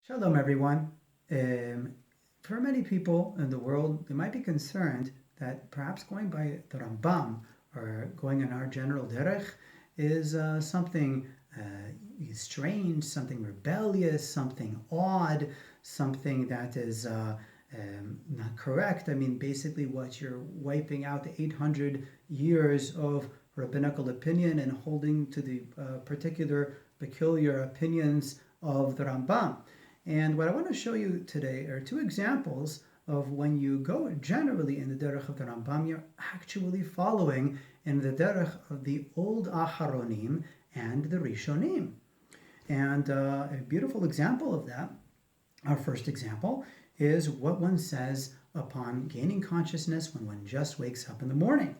Shalom, everyone. For many people in the world, they might be concerned that perhaps going by the RaMBaM or going in our general derech is something strange, something rebellious, something odd, something that is not correct. I mean, basically, what you're wiping out the 800 years of rabbinical opinion and holding to the particular peculiar opinions of the RaMBaM. And what I want to show you today are two examples of when you go generally in the derech of the RaMBaM, you're actually following in the derech of the old Aharonim and the Rishonim. And a beautiful example of that, our first example, is what one says upon gaining consciousness when one just wakes up in the morning.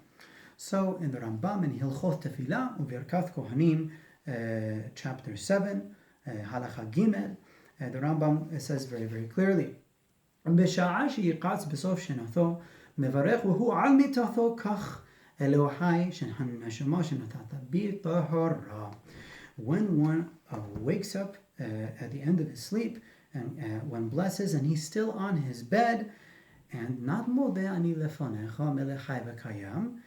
So in the RaMBaM in Hilchot Tefillah Uvirkat Kohanim, chapter 7, Halacha Gimel, the RaMBaM says very, very clearly, בשעה שיקץ בסוף שנתו, מברך והוא על מיטתו כך, אלוהי שהנשמה שנתת בי טהרה. When one wakes up at the end of his sleep, and one blesses, and he's still on his bed, and not מודה אני לפניך מלך חי וקיים,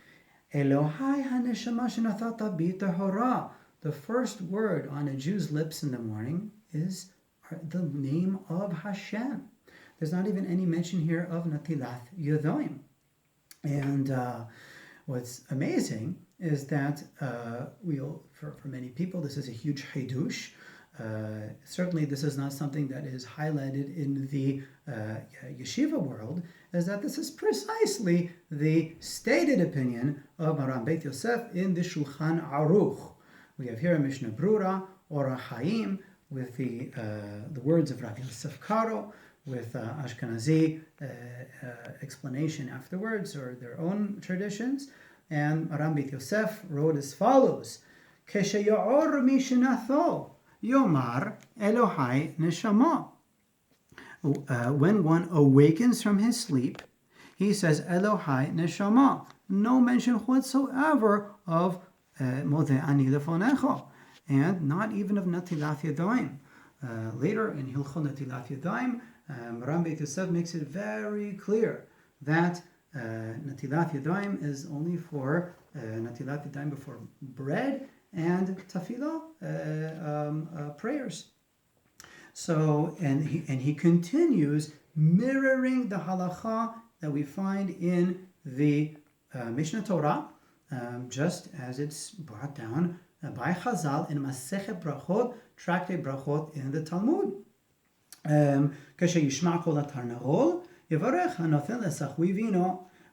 אלוהי הנשמה שנתת בי טהרה. The first word on a Jew's lips in the morning is the name of Hashem. There's not even any mention here of Natilat Yadayim. And what's amazing is that for many people, this is a huge chidush. Certainly, this is not something that is highlighted in the yeshiva world, is that this is precisely the stated opinion of Maram Beit Yosef in the Shulchan Aruch. We have here a Mishneh Brura, Orach Chaim, with the words of Rav Yosef Karo, with Ashkenazi explanation afterwards, or their own traditions. And Maram Beit Yosef wrote as follows: Kesheyaor mishnatho yomar Elohai neshama. When one awakens from his sleep, he says Elohai neshama. No mention whatsoever of Modeh ani lefonecha, and not even of Natilat Yadayim. Later in Hilchot Natilat Yadayim, Maram Beit Yosef makes it very clear that Natilat Yadayim is only for Natilat Yadayim before bread and tefillah prayers. So, and he continues mirroring the halacha that we find in the Mishneh Torah, just as it's brought down by Chazal in Masechet Brachot, Tractate Brachot in the Talmud.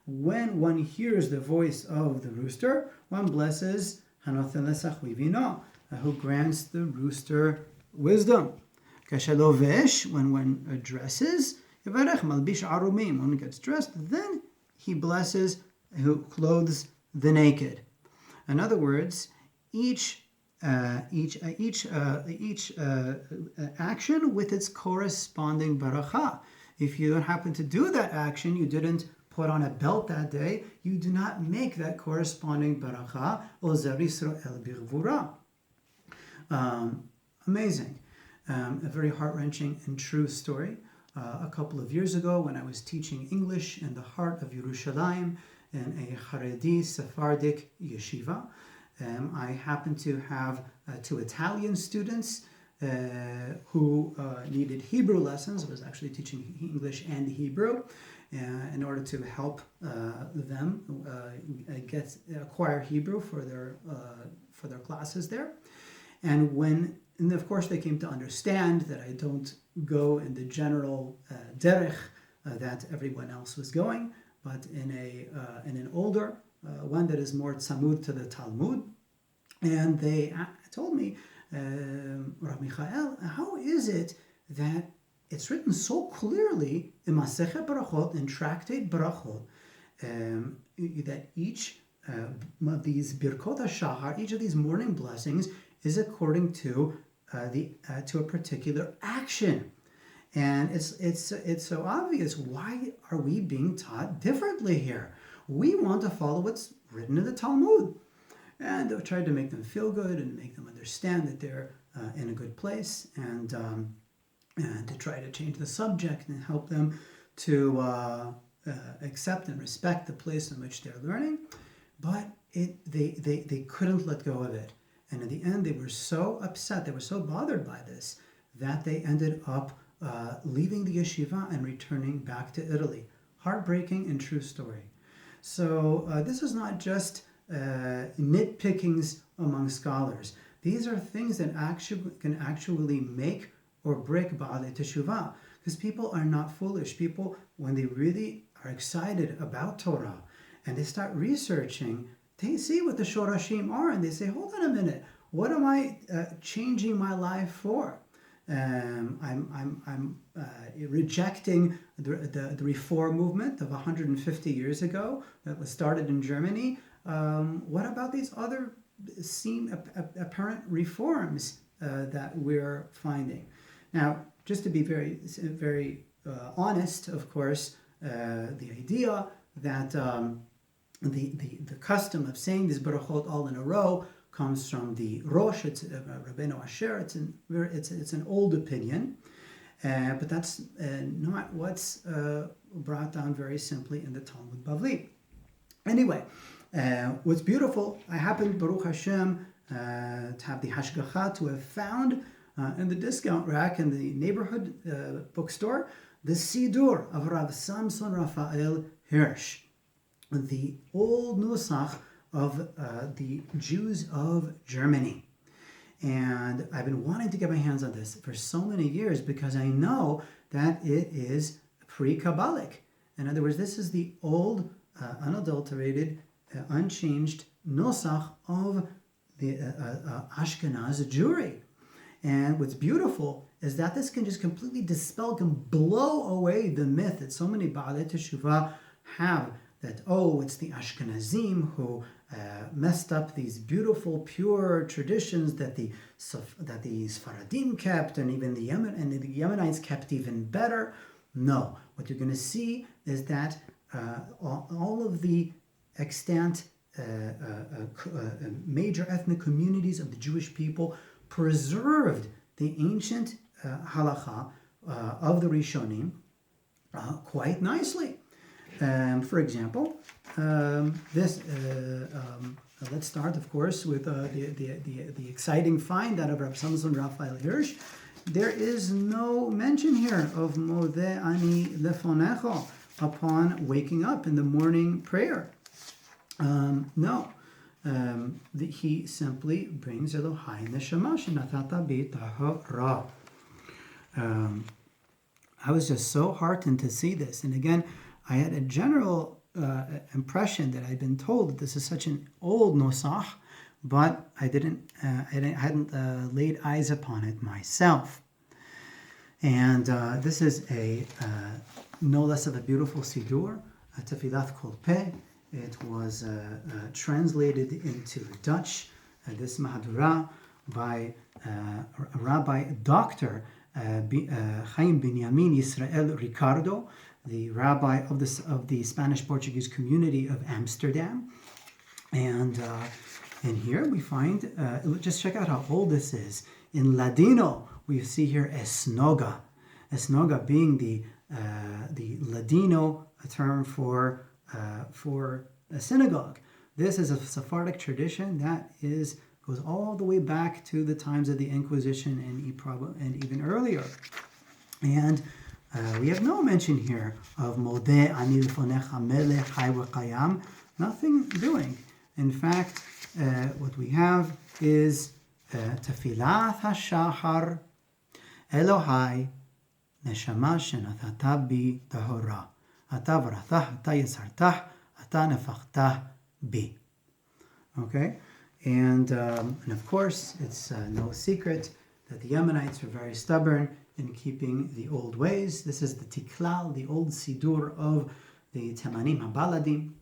When one hears the voice of the rooster, one blesses who grants the rooster wisdom. When one dresses, when one gets dressed, then he blesses who clothes the naked. In other words, each action with its corresponding baracha. If you don't happen to do that action, you didn't put on a belt that day, you do not make that corresponding baracha. Ozer Yisrael b'gvura. Amazing. A very heart-wrenching and true story. A couple of years ago, when I was teaching English in the heart of Yerushalayim in a Haredi Sephardic yeshiva, I happened to have two Italian students who needed Hebrew lessons. I was actually teaching English and Hebrew in order to help them acquire Hebrew for their classes there. And of course they came to understand that I don't go in the general derech that everyone else was going, but in an older one that is more tzamud to the Talmud. And they told me, Rav Michael, how is it that it's written so clearly in Masechet Brachot, in Tractate Brachot, that each of these Birkot HaShachar, each of these morning blessings, is according to a particular action. And it's so obvious. Why are we being taught differently here? We want to follow what's written in the Talmud. And I tried to make them feel good and make them understand that they're in a good place. And and to try to change the subject and help them to accept and respect the place in which they're learning. But they couldn't let go of it. And in the end, they were so upset, they were so bothered by this, that they ended up leaving the yeshiva and returning back to Italy. Heartbreaking and true story. So this is not just nitpickings among scholars. These are things that can actually make or break Ba'alei Teshuvah. Because people are not foolish. People, when they really are excited about Torah and they start researching, they see what the Shorashim are and they say, hold on a minute, what am I changing my life for? I'm rejecting the reform movement of 150 years ago that was started in Germany. What about these other apparent reforms that we're finding? Now, just to be very, very honest, of course, the idea that the custom of saying this barachot all in a row comes from the Rosh, it's Rabbeinu Asher, it's an old opinion, but that's not what's brought down very simply in the Talmud Bavli. Anyway, what's beautiful, I happened, Baruch Hashem, to have the hashgacha, to have found in the discount rack in the neighborhood bookstore, the Sidur of Rav Samson Raphael Hirsch, the old Nusach of the Jews of Germany. And I've been wanting to get my hands on this for so many years because I know that it is pre-Kabbalic. In other words, this is the old, unadulterated, unchanged Nusach of the Ashkenazi Jewry. And what's beautiful is that this can just completely dispel, can blow away the myth that so many Ba'alei Teshuvah have, that, oh, it's the Ashkenazim who messed up these beautiful, pure traditions that the Sephardim kept, and even the Yemenites kept even better. No, what you're going to see is that all of the extant major ethnic communities of the Jewish people preserved the ancient halacha of the Rishonim quite nicely. For example, let's start, of course, with the exciting find out of Rav Samson Raphael Hirsch. There is no mention here of Modeh Ani Lefonecho upon waking up in the morning prayer. No. He simply brings Elohai Neshama Shenatata Bi Tahora. I was just so heartened to see this. And again, I had a general impression that I'd been told that this is such an old Nosach, but I hadn't laid eyes upon it myself. And this is no less of a beautiful Sidur, a Tefilat Kol Peh. It was translated into Dutch, this Mahadura, by Rabbi Dr. Chaim Binyamin Yisrael Ricardo, the rabbi of the Spanish-Portuguese community of Amsterdam. And in here we find, just check out how old this is. In Ladino, we see here esnoga. Esnoga being the Ladino term for a synagogue. This is a Sephardic tradition that goes all the way back to the times of the Inquisition and even earlier. And we have no mention here of Modeh Ani Lefonecha Melech Chai V'Kayam, nothing doing. In fact, what we have is Tefilat HaShachar Elohai Neshama Shenatata Bi Tahora Ata V'Ratah Ata Yitzartah Ata Nefachtah Bi. Okay? And of course, it's no secret that the Yemenites were very stubborn in keeping the old ways. This is the Tiklal, the old Sidur of the Temanim HaBaladim,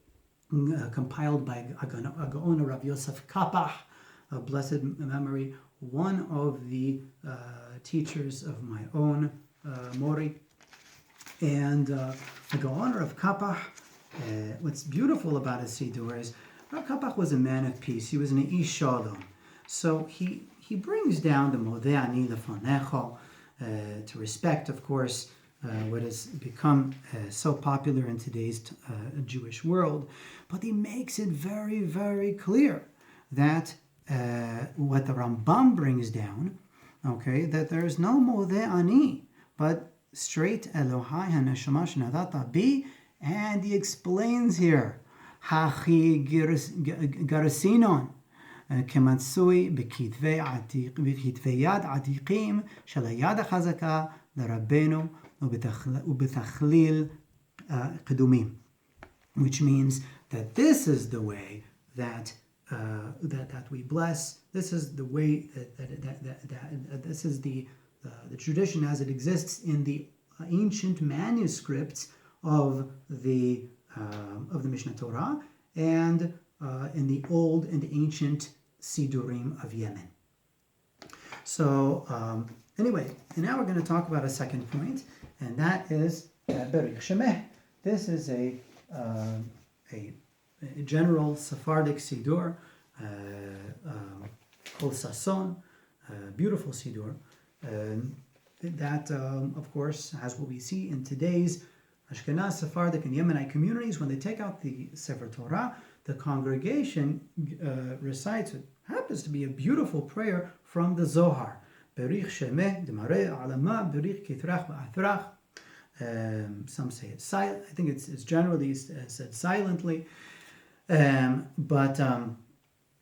compiled by Gaon Rav Yosef Kapach, of blessed memory, one of the teachers of my own Mori. And the Gaon Rav Kapach, what's beautiful about his Sidur is Rav Kapach was a man of peace. He was an Ish Shalom. So he brings down the Modeh Ani Lefonecho, to respect, of course, what has become so popular in today's Jewish world. But he makes it very, very clear that what the RaMBaM brings down, okay, that there is no modeh ani, but straight Elohai haneshama shenadata bi, and he explains here, hachi garasinon, כמצוי בכתבי יד עתיקים של היד החזקה לרבנו ובתכליל קדומים, which means that this is the way that we bless. This is the way that this is the tradition as it exists in the ancient manuscripts of the Mishneh Torah and in the old and ancient Sidurim of Yemen. So anyway, and now we're going to talk about a second point, and that is Berich Shemeh. This is a general Sephardic Sidur, Kol Sason, beautiful Sidur, that of course has what we see in today's Ashkenazi, Sephardic, and Yemenite communities. When they take out the Sefer Torah, the congregation recites what happens to be a beautiful prayer from the Zohar. Berich Shemeh, Demareh Alama, Berich Kitrach Ba'athrach. Some say it's silent. I think it's generally said silently. But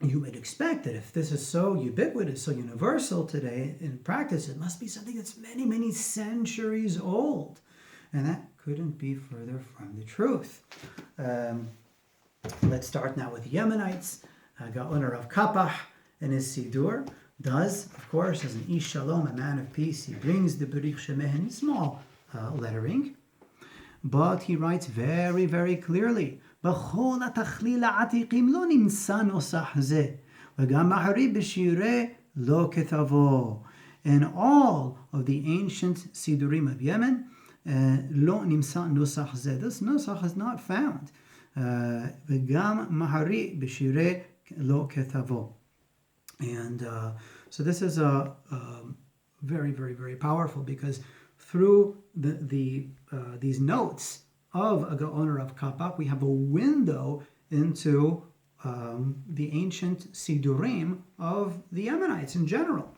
you would expect that if this is so ubiquitous, so universal today, in practice, it must be something that's many, many centuries old. And that couldn't be further from the truth. Let's start now with the Yemenites. Gaon Rav Kapach in his Sidur does, of course, as an Ish Shalom, a man of peace, he brings the Berich Shemeh in small lettering. But he writes very, very clearly, בכל התכליל העתיקים לא נמצא נוסח זה, וגם מחרי בשירי לא כתבו. In all of the ancient Sidurim of Yemen, לא נמצא נוסח זה. This נוסח is not found. וגם מחרי בשירי לא כתבו. And so this is very, very, very powerful, because through these notes of a Gaon Rav Kapach, we have a window into the ancient Sidurim of the Yemenites in general.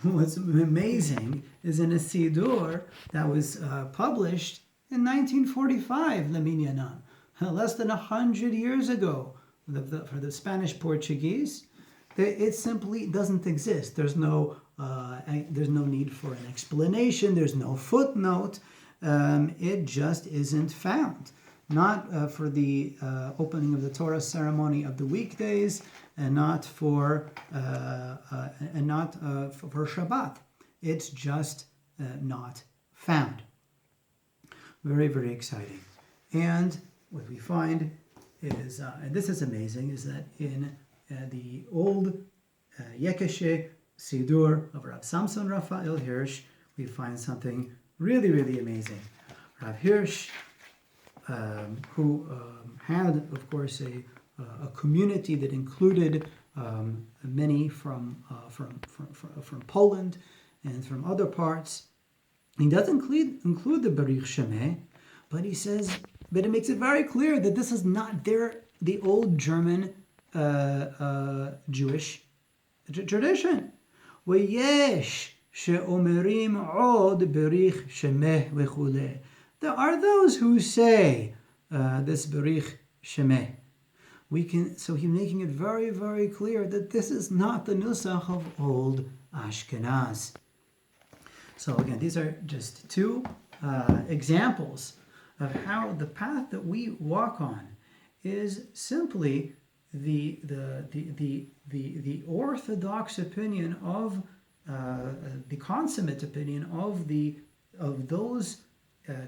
What's amazing is in a Sidur that was published in 1945, Leminyanan, less than 100 years ago, for the Spanish-Portuguese, it simply doesn't exist. There's no need for an explanation. There's no footnote. It just isn't found. Not for the opening of the Torah ceremony of the weekdays, and not for Shabbat. It's just not found. Very, very exciting. And what we find is, and this is amazing, is that in the old Yekeshe Sidur of Rav Samson Raphael Hirsch, we find something really, really amazing. Rav Hirsch, who had, of course, a community that included many from Poland and from other parts. He doesn't include the Berich Shemeh, but he says, but it makes it very clear that this is not the old German Jewish tradition. وَيَشْ she'omerim od berich shemeh v'chuleh. There are those who say this berich shemeh. So he's making it very, very clear that this is not the nusach of old Ashkenaz. So again, these are just two examples of how the path that we walk on is simply the orthodox opinion of the consummate opinion of those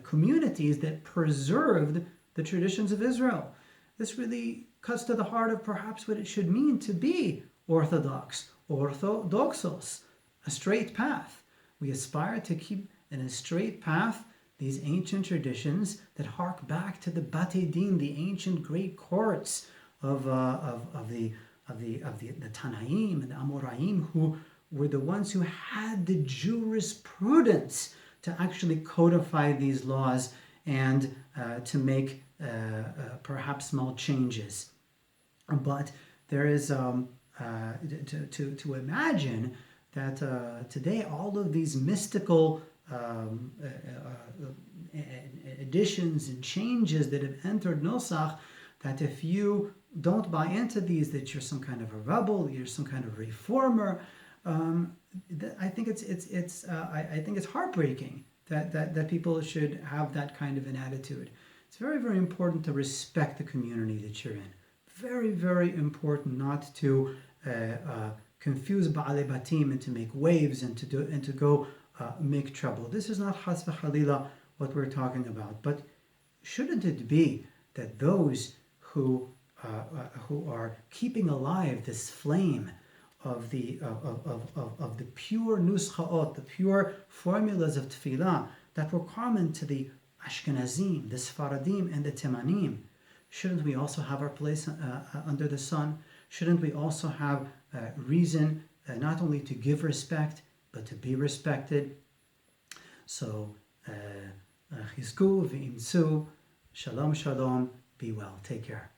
communities that preserved the traditions of Israel. This really cuts to the heart of perhaps what it should mean to be orthodox, orthodoxos, a straight path. We aspire to keep in a straight path these ancient traditions that hark back to the Batei Din, the ancient great courts of the Tanaim and the Amoraim, who were the ones who had the jurisprudence to actually codify these laws and to make perhaps small changes. But there is to imagine that today all of these mystical additions and changes that have entered Nosach, that if you don't buy into these, that you're some kind of a rebel, you're some kind of reformer. I think it's heartbreaking that people should have that kind of an attitude. It's very, very important to respect the community that you're in. Very, very important not to confuse Ba'alei Batim and to make waves and to go make trouble. This is not Chas v'Chalila what we're talking about. But shouldn't it be that those who are keeping alive this flame of the pure nuschaot, the pure formulas of tefillah that were common to the Ashkenazim, the Sephardim, and the Temanim, shouldn't we also have our place under the sun? Shouldn't we also have reason not only to give respect, but to be respected? So, chizku v'imtzu, shalom shalom, be well, take care.